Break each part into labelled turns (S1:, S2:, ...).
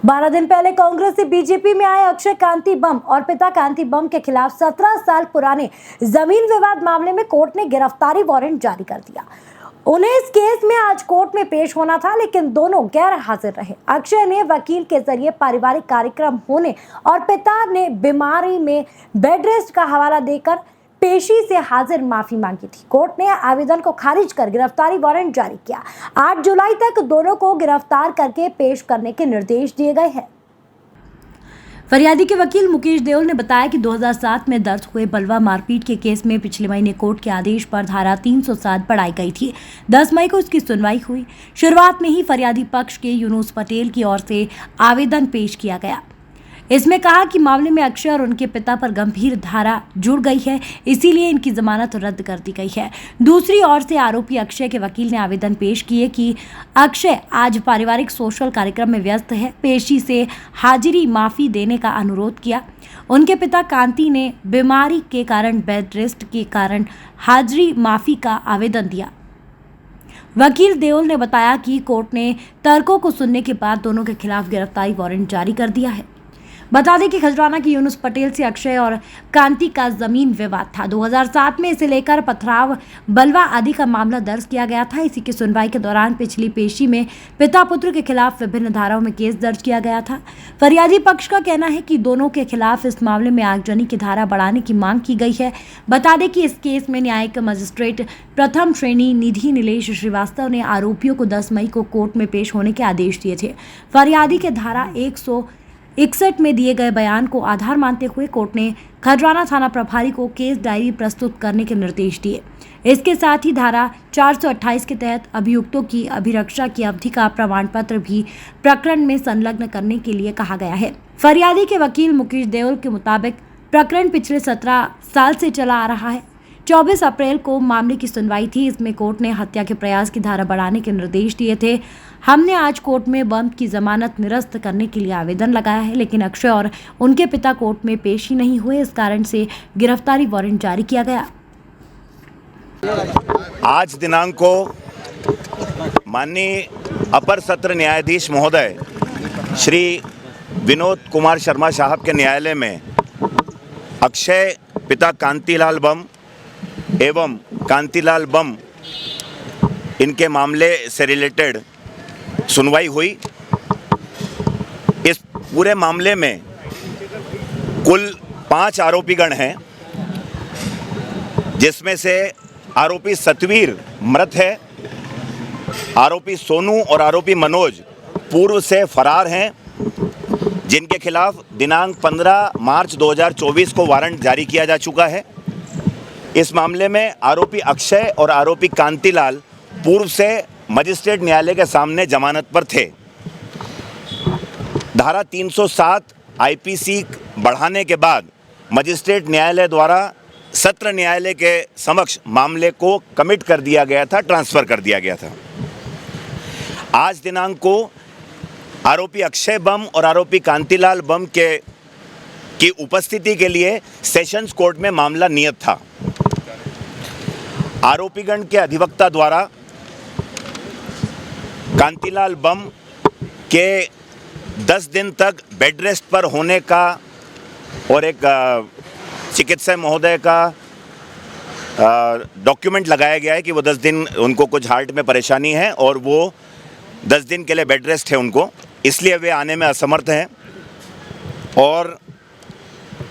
S1: 12 दिन पहले कांग्रेस से बीजेपी में आए अक्षय कांति बम और पिता कांति बम के खिलाफ 17 साल पुराने जमीन विवाद मामले में कोर्ट ने गिरफ्तारी वारंट जारी कर दिया। उन्हें इस केस में आज कोर्ट में पेश होना था, लेकिन दोनों गैर हाजिर रहे। अक्षय ने वकील के जरिए पारिवारिक कार्यक्रम होने और पिता ने बीमारी में बेड रेस्ट का हवाला देकर पेशी से हाजिर माफी मांगी थी। कोर्ट ने आवेदन को खारिज कर गिरफ्तारी वारंट जारी किया। 8 जुलाई तक दोनों को गिरफ्तार करके पेश करने के निर्देश दिए गए हैं। फरियादी के वकील मुकेश देओल ने बताया कि 2007 में दर्ज हुए बलवा मारपीट के केस में पिछले महीने कोर्ट के आदेश पर धारा 307 बढ़ाई गई थी। 10 मई को इसकी सुनवाई हुई। शुरुआत में ही फरियादी पक्ष के यूनुस पटेल की ओर से आवेदन पेश किया गया। इसमें कहा कि मामले में अक्षय और उनके पिता पर गंभीर धारा जुड़ गई है, इसीलिए इनकी जमानत रद्द कर दी गई है। दूसरी ओर से आरोपी अक्षय के वकील ने आवेदन पेश किए कि अक्षय आज पारिवारिक सोशल कार्यक्रम में व्यस्त है, पेशी से हाजिरी माफी देने का अनुरोध किया। उनके पिता कांति ने बीमारी के कारण बेड रेस्ट के कारण हाजिरी माफी का आवेदन दिया। वकील देओल ने बताया कि कोर्ट ने तर्कों को सुनने के बाद दोनों के खिलाफ गिरफ्तारी वारंट जारी कर दिया है। बता दें कि खजराना की यूनुस पटेल से अक्षय और कांति का जमीन विवाद था। 2007 में इसे लेकर पथराव बलवा आदि का मामला दर्ज किया गया था। इसी की सुनवाई के दौरान पिछली पेशी में पिता पुत्र के खिलाफ विभिन्न धाराओं में केस दर्ज किया गया था। फरियादी पक्ष का कहना है कि दोनों के खिलाफ इस मामले में आगजनी की धारा बढ़ाने की मांग की गई है। बता दें कि इस केस में न्यायिक मजिस्ट्रेट प्रथम श्रेणी निधि नीलेश श्रीवास्तव ने आरोपियों को 10 मई को कोर्ट में पेश होने के आदेश दिए थे। फरियादी के धारा 161 में दिए गए बयान को आधार मानते हुए कोर्ट ने खजराना थाना प्रभारी को केस डायरी प्रस्तुत करने के निर्देश दिए। इसके साथ ही धारा 428 के तहत अभियुक्तों की अभिरक्षा की अवधि का प्रमाण पत्र भी प्रकरण में संलग्न करने के लिए कहा गया है। फरियादी के वकील मुकेश देओल के मुताबिक प्रकरण पिछले 17 साल से चला आ रहा है। 24 अप्रैल को मामले की सुनवाई थी। इसमें कोर्ट ने हत्या के प्रयास की धारा बढ़ाने के निर्देश दिए थे। हमने आज कोर्ट में बम की जमानत निरस्त करने के लिए आवेदन लगाया है, लेकिन अक्षय और उनके पिता कोर्ट में पेश ही नहीं हुए। इस कारण से गिरफ्तारी वारंट जारी किया गया।
S2: आज दिनांक को माननीय अपर सत्र न्यायाधीश महोदय श्री विनोद कुमार शर्मा साहब के न्यायालय में अक्षय पिता कांतिलाल बम एवं कांतिलाल बम इनके मामले से रिलेटेड सुनवाई हुई। इस पूरे मामले में कुल 5 आरोपीगण हैं, जिसमें से आरोपी सतवीर मृत है, आरोपी सोनू और आरोपी मनोज पूर्व से फरार हैं, जिनके खिलाफ दिनांक 15 मार्च 2024 को वारंट जारी किया जा चुका है। इस मामले में आरोपी अक्षय और आरोपी कांतिलाल पूर्व से मजिस्ट्रेट न्यायालय के सामने जमानत पर थे। धारा 307 आईपीसी बढ़ाने के बाद मजिस्ट्रेट न्यायालय द्वारा सत्र न्यायालय के समक्ष मामले को कमिट कर दिया गया था, ट्रांसफ़र कर दिया गया था। आज दिनांक को आरोपी अक्षय बम और आरोपी कांतिलाल बम की उपस्थिति के लिए सेशंस कोर्ट में मामला नियत था। आरोपीगण के अधिवक्ता द्वारा कांतिलाल बम के 10 दिन तक बेड रेस्ट पर होने का और एक चिकित्सक महोदय का डॉक्यूमेंट लगाया गया है कि वो 10 दिन उनको कुछ हार्ट में परेशानी है और वो 10 दिन के लिए बेड रेस्ट है उनको, इसलिए वे आने में असमर्थ हैं। और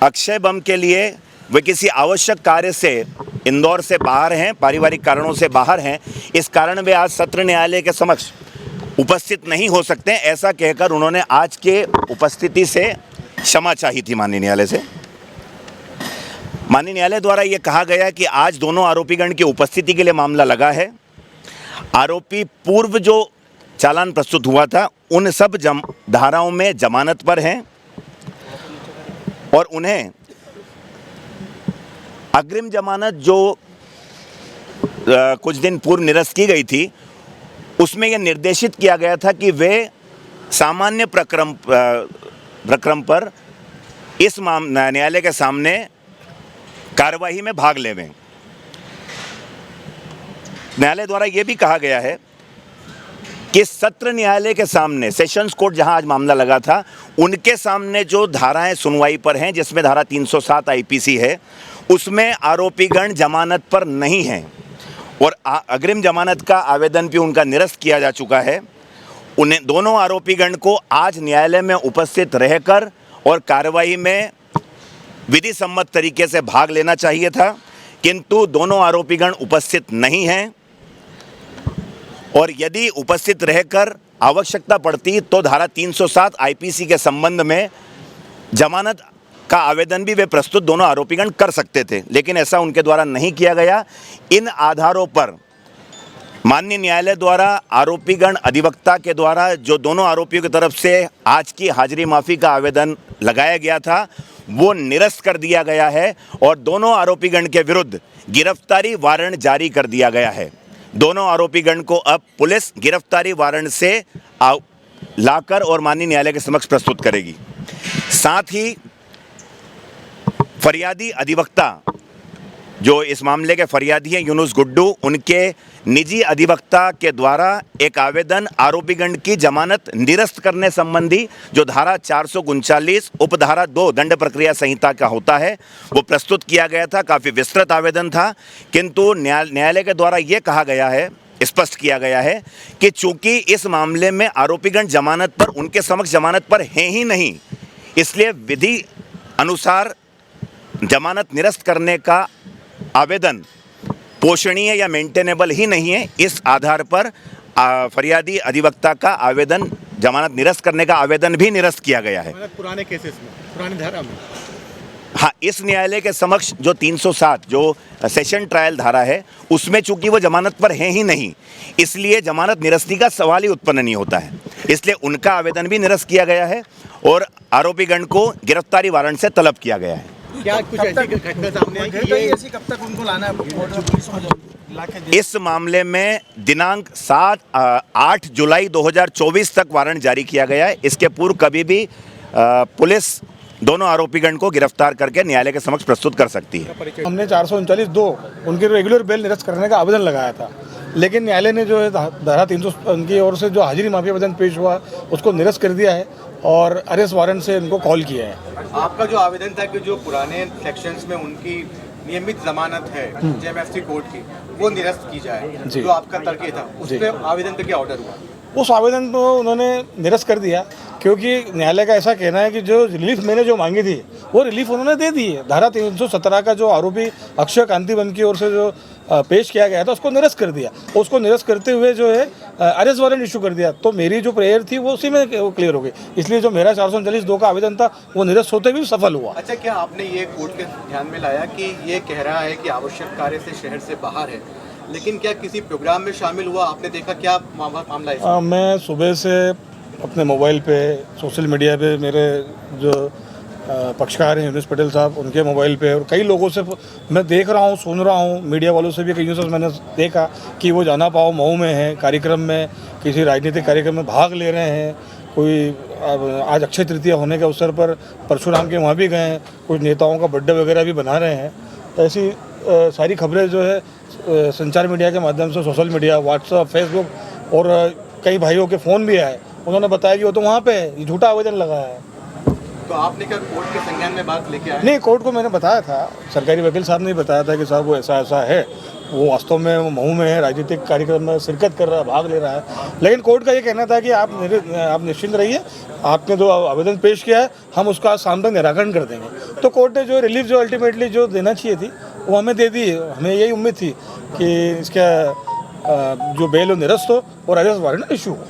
S2: अक्षय बम के लिए वे किसी आवश्यक कार्य से इंदौर से बाहर हैं, पारिवारिक कारणों से बाहर हैं, इस कारण वे आज सत्र न्यायालय के समक्ष उपस्थित नहीं हो सकते। ऐसा कहकर उन्होंने आज के उपस्थिति से क्षमा चाही थी माननीय न्यायालय से। माननीय न्यायालय द्वारा ये कहा गया कि आज दोनों आरोपीगण की उपस्थिति के लिए मामला लगा है। आरोपी पूर्व जो चालान प्रस्तुत हुआ था उन सब धाराओं में जमानत पर हैं और उन्हें अग्रिम जमानत जो कुछ दिन पूर्व निरस्त की गई थी उसमें यह निर्देशित किया गया था कि वे सामान्य प्रक्रम पर इस न्यायालय के सामने कार्यवाही में भाग लेवें। न्यायालय द्वारा यह भी कहा गया है कि सत्र न्यायालय के सामने, सेशंस कोर्ट जहां आज मामला लगा था, उनके सामने जो धाराएं सुनवाई पर हैं, जिसमें धारा 307 आईपीसी है, उसमें आरोपीगण जमानत पर नहीं हैं और अग्रिम जमानत का आवेदन भी उनका निरस्त किया जा चुका है। उन्हें दोनों आरोपीगण को आज न्यायालय में उपस्थित रहकर और कार्रवाई में विधि सम्मत तरीके से भाग लेना चाहिए था, किंतु दोनों आरोपीगण उपस्थित नहीं हैं और यदि उपस्थित रहकर आवश्यकता पड़ती तो धारा 307 आईपीसी के संबंध में जमानत का आवेदन भी वे प्रस्तुत दोनों आरोपीगण कर सकते थे, लेकिन ऐसा उनके द्वारा नहीं किया गया। इन आधारों पर माननीय न्यायालय द्वारा आरोपीगण अधिवक्ता के द्वारा जो दोनों आरोपियों की तरफ से आज की हाजिरी माफ़ी का आवेदन लगाया गया था, वो निरस्त कर दिया गया है और दोनों आरोपीगण के विरुद्ध गिरफ्तारी वारंट जारी कर दिया गया है। दोनों आरोपीगण को अब पुलिस गिरफ्तारी वारंट से लाकर और माननीय न्यायालय के समक्ष प्रस्तुत करेगी। साथ ही फरियादी अधिवक्ता, जो इस मामले के फरियादी हैं यूनुस गुड्डू, उनके निजी अधिवक्ता के द्वारा एक आवेदन आरोपीगण की जमानत निरस्त करने संबंधी जो धारा 439 उपधारा 2 दंड प्रक्रिया संहिता का होता है, वो प्रस्तुत किया गया था। काफ़ी विस्तृत आवेदन था, किंतु न्यायालय के द्वारा ये कहा गया है, स्पष्ट किया गया है कि चूंकि इस मामले में आरोपीगण जमानत पर, उनके समक्ष जमानत पर हैं ही नहीं, इसलिए विधि अनुसार जमानत निरस्त करने का आवेदन पोषणीय या मेंटेनेबल ही नहीं है। इस आधार पर फरियादी अधिवक्ता का आवेदन, जमानत निरस्त करने का आवेदन भी निरस्त किया गया है।
S3: पुराने केसेस में, पुरानी धारा में,
S2: हाँ, इस न्यायालय के समक्ष जो 307 जो सेशन ट्रायल धारा है, उसमें चूंकि वो जमानत पर हैं ही नहीं, इसलिए जमानत निरस्ती का सवाल ही उत्पन्न नहीं होता है, इसलिए उनका आवेदन भी निरस्त किया गया है और आरोपीगण को गिरफ्तारी वारंट से तलब किया गया है।
S3: क्या कुछ ऐसी घटना सामने आई कि ये
S4: ऐसी कब तक उनको लाना है?
S2: इस मामले में दिनांक 8 जुलाई 2024 तक वारंट जारी किया गया है। इसके पूर्व कभी भी पुलिस दोनों आरोपीगण को गिरफ्तार करके न्यायालय के समक्ष प्रस्तुत कर सकती है।
S4: हमने 439(2) उनके रेगुलर बेल निरस्त करने का आवेदन लगाया था, लेकिन न्यायालय ने जो है धारा 300 उनकी ओर से जो हाजिरी माफी आवेदन पेश हुआ उसको निरस्त कर दिया है और अरेस्ट वारंट से इनको कॉल किया है।
S3: आपका जो आवेदन था कि जो पुराने सेक्शंस में उनकी नियमित जमानत है जेएमएफसी कोर्ट की, वो निरस्त की जाए, जो आपका तर्क ये था, उस पे आवेदन पे क्या ऑर्डर हुआ?
S4: उस आवेदन को उन्होंने निरस्त कर दिया, क्योंकि न्यायालय का ऐसा कहना है कि जो रिलीफ मैंने जो मांगी थी वो रिलीफ उन्होंने दे दी है। धारा 317 का जो आरोपी अक्षय कांतिबम की ओर से जो पेश किया गया था उसको निरस्त कर दिया। उसको निरस्त करते हुए जो है अरेस्ट वारंट इशू कर दिया। तो मेरी जो प्रेयर थी वो उसी में क्लियर हो गई, इसलिए जो मेरा 439(2) का आवेदन था वो निरस्त होते भी सफल हुआ।
S3: अच्छा, क्या आपने ये कोर्ट के ध्यान में लाया कि ये कह रहा है कि आवश्यक कार्य से शहर से बाहर है, लेकिन क्या किसी प्रोग्राम में शामिल हुआ? आपने देखा क्या मामला है?
S4: मैं सुबह से अपने मोबाइल पे, सोशल मीडिया पे, मेरे जो पक्षकार हैं यूनुस पटेल साहब, उनके मोबाइल पे और कई लोगों से मैं देख रहा हूँ, सुन रहा हूँ, मीडिया वालों से भी कई से मैंने देखा कि वो जाना पाओ मऊ में है, कार्यक्रम में, किसी राजनीतिक कार्यक्रम में भाग ले रहे हैं। कोई आज अक्षय तृतीया होने के अवसर पर परशुराम के वहाँ भी गए हैं, कुछ नेताओं का बर्थडे वगैरह भी बना रहे हैं। तो ऐसी सारी खबरें जो है संचार मीडिया के माध्यम से, सोशल मीडिया, व्हाट्सअप, फेसबुक और कई भाइयों के फ़ोन भी आए, उन्होंने बताया कि वो तो वहाँ पे है, झूठा आवेदन लगाया है।
S3: तो आपने क्या कोर्ट के संज्ञान में बात लेके आए?
S4: नहीं, कोर्ट को मैंने बताया था, सरकारी वकील साहब ने बताया था कि साहब वो ऐसा ऐसा है, वो वास्तव में वो मऊ में है, राजनीतिक कार्यक्रम में शिरकत कर रहा है, भाग ले रहा है। लेकिन कोर्ट का ये कहना था कि आप निश्चिंत रहिए, आपने जो आवेदन पेश किया है हम उसका शाम तक निराकरण कर देंगे। तो कोर्ट ने जो रिलीफ जो अल्टीमेटली जो देना चाहिए थी वो हमें दे दी। हमें यही उम्मीद थी कि इसका जो बेल हो निरस्त हो और अरेस्ट वारंट इशू हो।